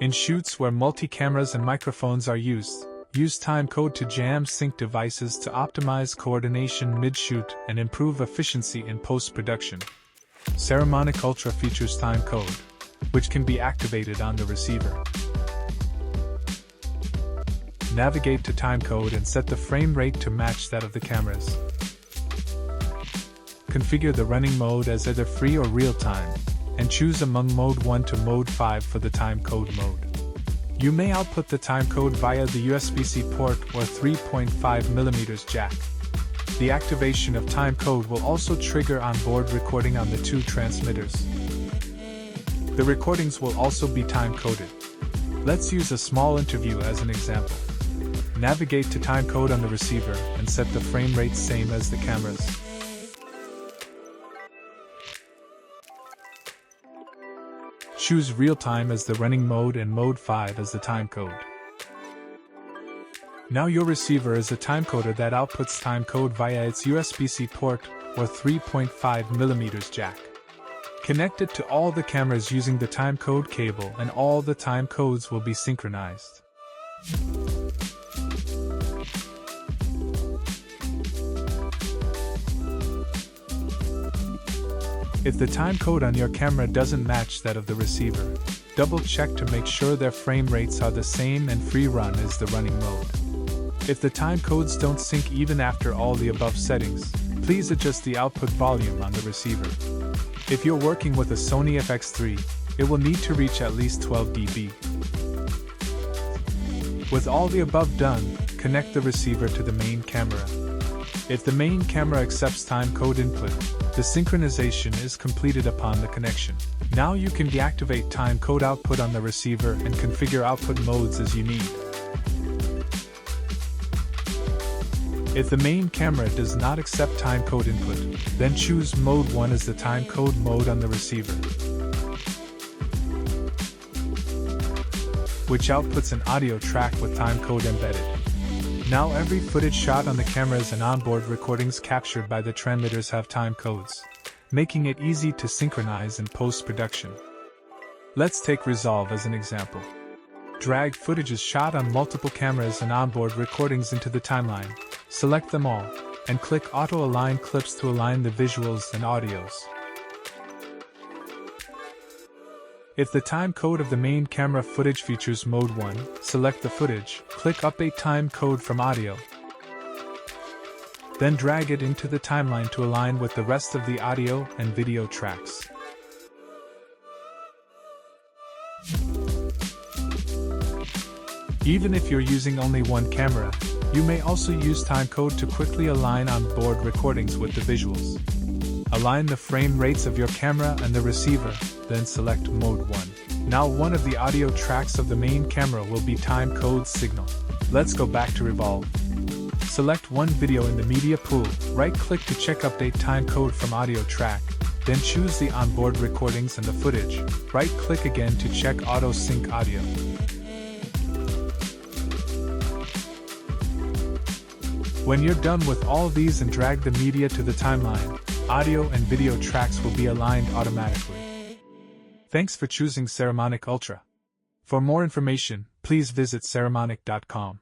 In shoots where multi-cameras and microphones are used, use timecode to jam sync devices to optimize coordination mid-shoot and improve efficiency in post-production. Saramonic Ultra features timecode, which can be activated on the receiver. Navigate to timecode and set the frame rate to match that of the cameras. Configure the running mode as either free or real-time, and choose among Mode 1 to Mode 5 for the timecode mode. You may output the timecode via the USB-C port or 3.5mm jack. The activation of timecode will also trigger onboard recording on the two transmitters. The recordings will also be time-coded. Let's use a small interview as an example. Navigate to timecode on the receiver and set the frame rate same as the cameras. Choose real-time as the running mode and Mode 5 as the timecode. Now your receiver is a timecoder that outputs timecode via its USB-C port or 3.5mm jack. Connect it to all the cameras using the timecode cable and all the timecodes will be synchronized. If the timecode on your camera doesn't match that of the receiver, double-check to make sure their frame rates are the same and free run is the running mode. If the timecodes don't sync even after all the above settings, please adjust the output volume on the receiver. If you're working with a Sony FX3, it will need to reach at least 12 dB. With all the above done, connect the receiver to the main camera. If the main camera accepts timecode input, the synchronization is completed upon the connection. Now you can deactivate timecode output on the receiver and configure output modes as you need. If the main camera does not accept timecode input, then choose Mode 1 as the timecode mode on the receiver, which outputs an audio track with timecode embedded. Now every footage shot on the cameras and onboard recordings captured by the transmitters have timecodes, making it easy to synchronize in post-production. Let's take Resolve as an example. Drag footages shot on multiple cameras and onboard recordings into the timeline, select them all, and click Auto Align Clips to align the visuals and audios. If the timecode of the main camera footage features Mode 1, select the footage, click Update Timecode from Audio. Then drag it into the timeline to align with the rest of the audio and video tracks. Even if you're using only one camera, you may also use timecode to quickly align on-board recordings with the visuals. Align the frame rates of your camera and the receiver, then select Mode 1. Now one of the audio tracks of the main camera will be timecode signal. Let's go back to Revolve. Select one video in the media pool, right-click to check Update Timecode from Audio Track, then choose the onboard recordings and the footage, right-click again to check Auto Sync Audio. When you're done with all these and drag the media to the timeline, audio and video tracks will be aligned automatically. Thanks for choosing Saramonic Ultra. For more information, please visit saramonic.com.